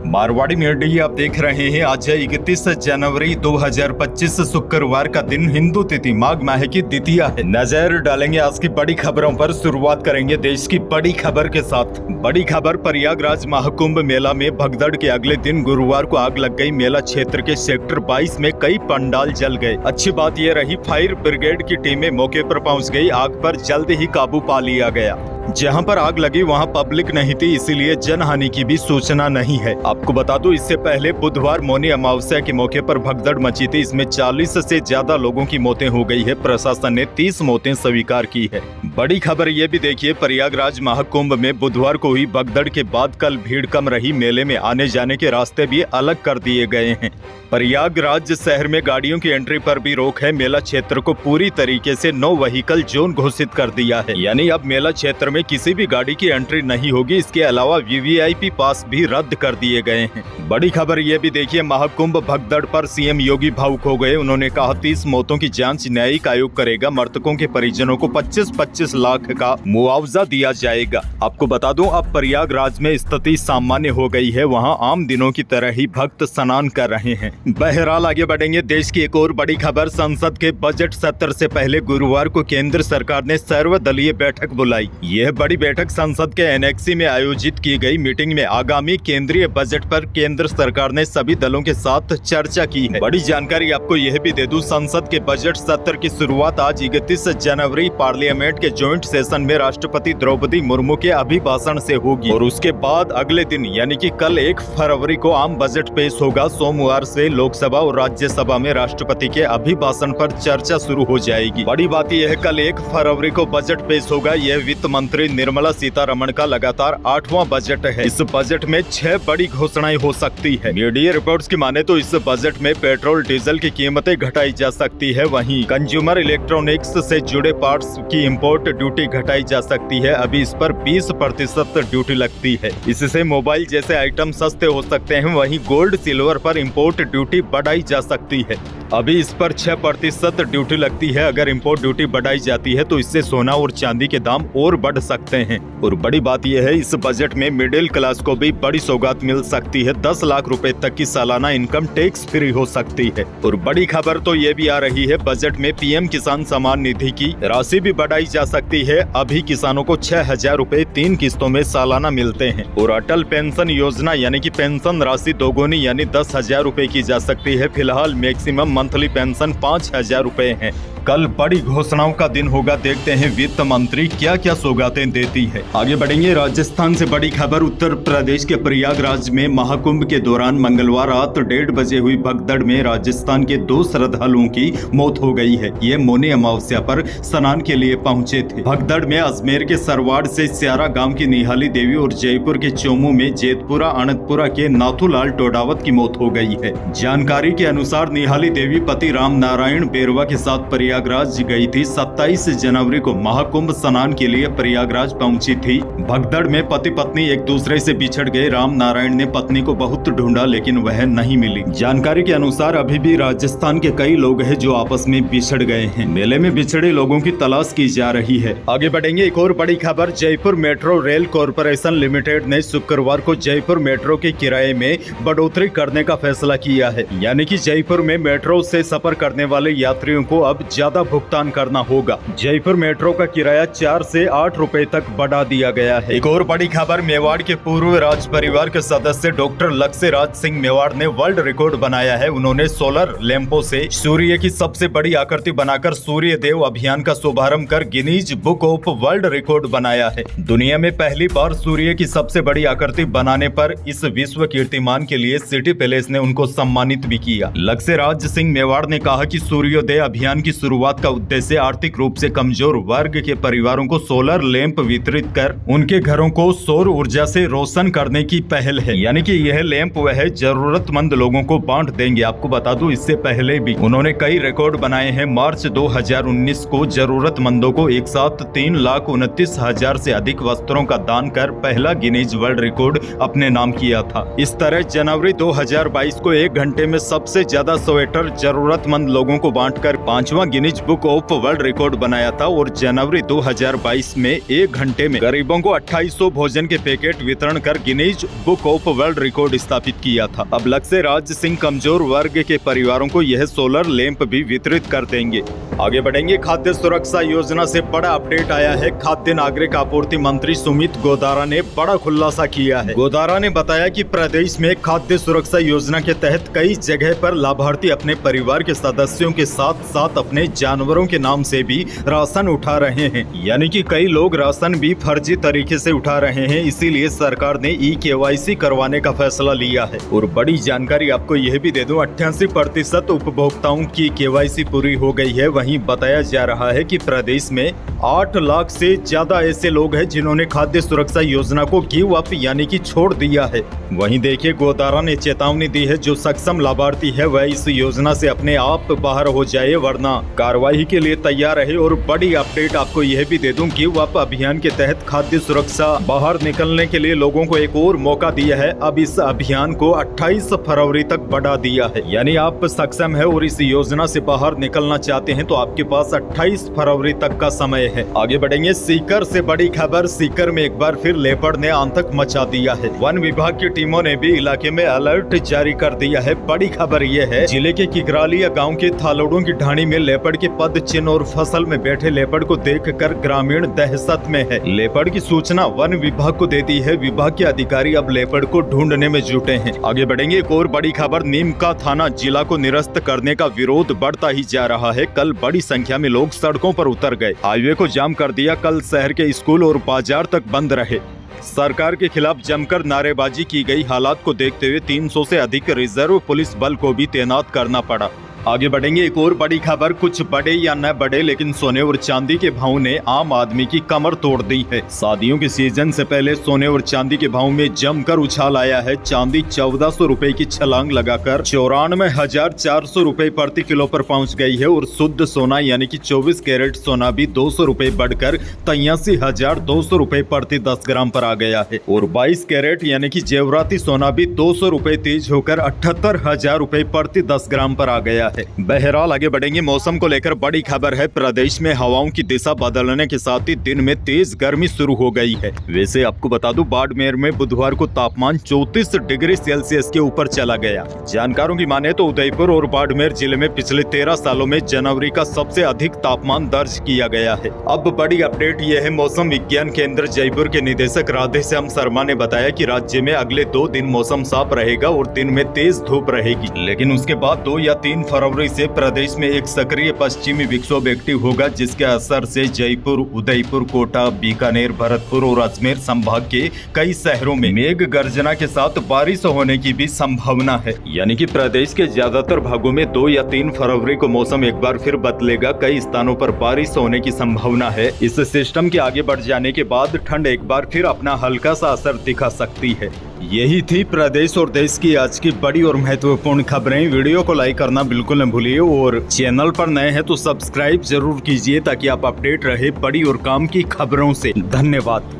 Marwari media आप देख रहे हैं। आज है 31 जनवरी 2025 शुक्रवार का दिन, हिंदू तिथि माघ माह की द्वितीया है। नजर डालेंगे आज की बड़ी खबरों पर। शुरुआत करेंगे देश की बड़ी खबर के साथ। बड़ी खबर, प्रयागराज महाकुंभ मेला में भगदड़ के अगले दिन गुरुवार को आग लग गई। मेला क्षेत्र के सेक्टर 22 में कई पंडाल जल गए। अच्छी बात यह रही, फायर ब्रिगेड की टीमें मौके पर पहुंच गई। आग पर जल्द ही काबू पा लिया गया। जहां पर आग लगी वहां पब्लिक नहीं थी, इसीलिए जनहानि की भी सूचना नहीं है। आपको बता दूं, इससे पहले बुधवार मौनी अमावस्या के मौके पर भगदड़ मची थी। इसमें 40 से ज्यादा लोगों की मौतें हो गई है। प्रशासन ने 30 मौतें स्वीकार की है। बड़ी खबर ये भी देखिए, प्रयागराज महाकुंभ में बुधवार को हुई भगदड़ के बाद कल भीड़ कम रही। मेले में आने जाने के रास्ते भी अलग कर दिए गए हैं। प्रयागराज शहर में गाड़ियों की एंट्री पर भी रोक है। मेला क्षेत्र को पूरी तरीके से नो व्हीकल जोन घोषित कर दिया है, यानी अब मेला क्षेत्र में किसी भी गाड़ी की एंट्री नहीं होगी। इसके अलावा वीवीआईपी पास भी रद्द कर दिए गए हैं। बड़ी खबर ये भी देखिए, महाकुंभ भगदड़ पर सीएम योगी भावुक हो गए। उन्होंने कहा 30 मौतों की जांच न्यायिक आयोग करेगा। मृतकों के परिजनों को 25-25 लाख का मुआवजा दिया जाएगा। आपको बता दूं, अब प्रयागराज में स्थिति सामान्य हो गई है। वहाँ आम दिनों की तरह ही भक्त स्नान कर रहे हैं। बहरहाल आगे बढ़ेंगे। देश की एक और बड़ी खबर, संसद के बजट सत्र से पहले गुरुवार को केंद्र सरकार ने सर्वदलीय बैठक बुलाई। यह बड़ी बैठक संसद के एनेक्सी में आयोजित की गई। मीटिंग में आगामी केंद्रीय बजट पर केंद्र सरकार ने सभी दलों के साथ चर्चा की है। बड़ी जानकारी आपको यह भी दे दूं, संसद के बजट सत्र की शुरुआत आज 31 जनवरी पार्लियामेंट के ज्वाइंट सेशन में राष्ट्रपति द्रौपदी मुर्मू के अभिभाषण से होगी और उसके बाद अगले दिन यानी कि कल 1 फरवरी को आम बजट पेश होगा। सोमवार से लोकसभा और राज्यसभा में राष्ट्रपति के अभिभाषण पर चर्चा शुरू हो जाएगी। बड़ी बात यह है, कल 1 फरवरी को बजट पेश होगा। यह वित्त मंत्री निर्मला सीतारमण का लगातार 8वां बजट है। इस बजट में 6 बड़ी घोषणाएं हो सकती है। मीडिया रिपोर्ट्स की माने तो इस बजट में पेट्रोल डीजल की कीमतें घटाई जा सकती है। वहीं कंज्यूमर इलेक्ट्रॉनिक्स से जुड़े पार्ट्स की इंपोर्ट ड्यूटी घटाई जा सकती है। अभी इस पर 20% ड्यूटी लगती है। इससे मोबाइल जैसे आइटम सस्ते हो सकते हैं। वहीं गोल्ड सिल्वर पर इंपोर्ट ड्यूटी बढ़ाई जा सकती है। अभी इस पर 6% ड्यूटी लगती है। अगर इंपोर्ट ड्यूटी बढ़ाई जाती है तो इससे सोना और चांदी के दाम और बढ़ सकते हैं। और बड़ी बात यह है, इस बजट में मिडिल क्लास को भी बड़ी सौगात मिल सकती है। 10 लाख रुपए तक की सालाना इनकम टैक्स फ्री हो सकती है। और बड़ी खबर तो ये भी आ रही है, बजट में पीएम किसान सम्मान निधि की राशि भी बढ़ाई जा सकती है। अभी किसानों को 6,000 रुपए 3 किस्तों में सालाना मिलते हैं। और अटल पेंशन योजना यानी कि पेंशन राशि दोगुनी यानी 10,000 रुपए की जा सकती है। फिलहाल मैक्सिमम मंथली पेंशन 5,000 रुपए है। कल बड़ी घोषणाओं का दिन होगा। देखते हैं वित्त मंत्री क्या क्या सौगातें देती है। आगे बढ़ेंगे। राजस्थान से बड़ी खबर, उत्तर प्रदेश के प्रयागराज में महाकुंभ के दौरान मंगलवार रात 1:30 बजे हुई भगदड़ में राजस्थान के 2 श्रद्धालुओं की मौत हो गई है। ये मौनी अमावस्या पर स्नान के लिए पहुंचे थे। भगदड़ में अजमेर के सरवाड़ से स्यारा गांव की निहाली देवी और जयपुर के चोमू में जेतपुरा अनंतपुरा के नाथूलाल टोडावत की मौत हो गई है। जानकारी के अनुसार निहाली देवी पति राम नारायण बेरवा के साथ प्रयागराज गई थी। 27 जनवरी को महाकुंभ स्नान के लिए प्रयागराज पहुंची थी। भगदड़ में पति पत्नी एक दूसरे से बिछड़ गए। राम नारायण ने पत्नी को बहुत ढूंढा लेकिन वह नहीं मिली। जानकारी के अनुसार अभी भी राजस्थान के कई लोग हैं जो आपस में बिछड़ गए हैं। मेले में बिछड़े लोगों की तलाश की जा रही है। आगे बढ़ेंगे। एक और बड़ी खबर, Jaipur metro rail corporation limited ने शुक्रवार को जयपुर मेट्रो के किराए में बढ़ोतरी करने का फैसला किया है। यानी कि जयपुर में मेट्रो से सफर करने वाले यात्रियों को अब ज्यादा भुगतान करना होगा। जयपुर मेट्रो का किराया 4 से 8 रुपए तक बढ़ा दिया गया है। एक और बड़ी खबर, मेवाड़ के पूर्व राज परिवार के सदस्य डॉक्टर लक्ष्यराज सिंह मेवाड़ ने वर्ल्ड रिकॉर्ड बनाया है। उन्होंने सोलर लैंपों से सूर्य की सबसे बड़ी आकृति बनाकर सूर्य देव अभियान का शुभारंभ कर Guinness book of world record बनाया है। दुनिया में पहली बार सूर्य की सबसे बड़ी आकृति बनाने पर इस विश्व कीर्तिमान के लिए सिटी पैलेस ने उनको सम्मानित भी किया। लक्ष्यराज सिंह मेवाड़ ने कहा कि सूर्योदय अभियान की शुरुआत का उद्देश्य आर्थिक रूप से कमजोर वर्ग के परिवारों को सोलर लैंप वितरित कर उनके घरों को सौर ऊर्जा से रोशन करने की पहल है। यानी कि यह लैंप वह जरूरतमंद लोगों को बांट देंगे। आपको बता दूं, इससे पहले भी उन्होंने कई रिकॉर्ड बनाए हैं। मार्च 2019 को जरूरतमंदों को एक साथ 3,29,000 से अधिक वस्त्रों का दान कर पहला गिनीज वर्ल्ड रिकॉर्ड अपने नाम किया था। इस तरह जनवरी 2022 को 1 घंटे में सबसे ज्यादा स्वेटर जरूरतमंद लोगों को बांटकर 5वां Guinness book of world record बनाया था और जनवरी 2022 में 1 घंटे में गरीबों को 2800 भोजन के पैकेट वितरण कर Guinness book of world record स्थापित किया था। अब लक्ष्य राज सिंह कमजोर वर्ग के परिवारों को यह सोलर लैंप भी वितरित कर देंगे। आगे बढ़ेंगे, खाद्य सुरक्षा योजना से बड़ा अपडेट आया है। खाद्य नागरिक आपूर्ति मंत्री सुमित गोदारा ने बड़ा खुलासा किया है। गोदारा ने बताया कि प्रदेश में खाद्य सुरक्षा योजना के तहत कई जगह पर लाभार्थी अपने परिवार के सदस्यों के साथ साथ अपने जानवरों के नाम से भी राशन उठा रहे हैं, यानी कि कई लोग राशन भी फर्जी तरीके से उठा रहे हैं। इसीलिए सरकार ने KYC करवाने का फैसला लिया है। और बड़ी जानकारी आपको यह भी दे दूं, 88% उपभोक्ताओं की KYC पूरी हो गई है। वहीं बताया जा रहा है कि प्रदेश में 8 लाख से ज्यादा ऐसे लोग हैं जिन्होंने खाद्य सुरक्षा योजना को गिव अप यानी कि छोड़ दिया है। वहीं देखिए, गोदारा ने चेतावनी दी है, जो सक्षम लाभार्थी है वह इस योजना से अपने आप बाहर हो जाए, वरना कार्रवाई के लिए तैयार रहे। और बड़ी अपडेट आपको यह भी दे दूं, गिव अप अभियान के तहत खाद्य सुरक्षा बाहर निकलने के लिए लोगों को एक और मौका दिया है। अब इस अभियान को 28 फरवरी तक बढ़ा दिया है, यानी आप सक्षम है और इस योजना से बाहर निकलना चाहते हैं तो आपके पास 28 फरवरी तक का समय है। आगे बढ़ेंगे, सीकर से बड़ी खबर। सीकर में एक बार फिर लेपर्ड ने आतंक मचा दिया है। वन विभाग की टीमों ने भी इलाके में अलर्ट जारी कर दिया है। बड़ी खबर यह है, जिले के किकरालिया गांव के थालोड़ों की ढाणी में लेपर्ड के पद चिन्ह और फसल में बैठे लेपर्ड को देखकर ग्रामीण दहशत में है। लेपर्ड की सूचना वन विभाग को दे दी है। विभाग के अधिकारी अब लेपर्ड को ढूंढने में जुटे हैं। आगे बढ़ेंगे, एक और बड़ी खबर, नीमका थाना जिला को निरस्त करने का विरोध बढ़ता ही जा रहा है। कल बड़ी संख्या में लोग सड़कों पर उतर गए, हाईवे को जाम कर दिया। कल शहर के स्कूल और बाजार तक बंद रहे। सरकार के खिलाफ जमकर नारेबाजी की गई। हालात को देखते हुए 300 से अधिक रिजर्व पुलिस बल को भी तैनात करना पड़ा। आगे बढ़ेंगे, एक और बड़ी खबर, कुछ बड़े या न बड़े लेकिन सोने और चांदी के भाव ने आम आदमी की कमर तोड़ दी है। शादियों के सीजन से पहले सोने और चांदी के भाव में जमकर उछाल आया है। चांदी 1400 रुपए की छलांग लगाकर 94,400 रुपए प्रति किलो पर पहुंच गई है और शुद्ध सोना यानी कि 24 कैरेट सोना भी 200 रुपए बढ़कर 83,200 रुपए प्रति 10 ग्राम पर आ गया है। और 22 कैरेट यानी कि जेवराती सोना भी 200 रुपए तेज होकर 78,000 रुपए प्रति 10 ग्राम पर आ गया है। बहरहाल आगे बढ़ेंगे, मौसम को लेकर बड़ी खबर है। प्रदेश में हवाओं की दिशा बदलने के साथ ही दिन में तेज गर्मी शुरू हो गई है। वैसे आपको बता दूं, बाड़मेर में बुधवार को तापमान 34 डिग्री सेल्सियस के ऊपर चला गया। जानकारों की माने तो उदयपुर और बाड़मेर जिले में पिछले 13 सालों में जनवरी का सबसे अधिक तापमान दर्ज किया गया है। अब बड़ी अपडेट यह है, मौसम विज्ञान केंद्र जयपुर के निदेशक राधेश्याम शर्मा ने बताया कि राज्य में अगले 2 दिन मौसम साफ रहेगा और दिन में तेज धूप रहेगी, लेकिन उसके बाद 2 या 3 फरवरी से प्रदेश में एक सक्रिय पश्चिमी विक्षोभ एक्टिव होगा, जिसके असर से जयपुर, उदयपुर, कोटा, बीकानेर, भरतपुर और अजमेर संभाग के कई शहरों में मेघ गर्जना के साथ बारिश होने की भी संभावना है। यानी कि प्रदेश के ज्यादातर भागों में 2 या 3 फरवरी को मौसम एक बार फिर बदलेगा। कई स्थानों पर बारिश होने की संभावना है। इस सिस्टम के आगे बढ़ जाने के बाद ठंड एक बार फिर अपना हल्का सा असर दिखा सकती है। यही थी प्रदेश और देश की आज की बड़ी और महत्वपूर्ण खबरें। वीडियो को लाइक करना बिल्कुल न भूलिए और चैनल पर नए हैं तो सब्सक्राइब जरूर कीजिए ताकि आप अपडेट रहे बड़ी और काम की खबरों से। धन्यवाद।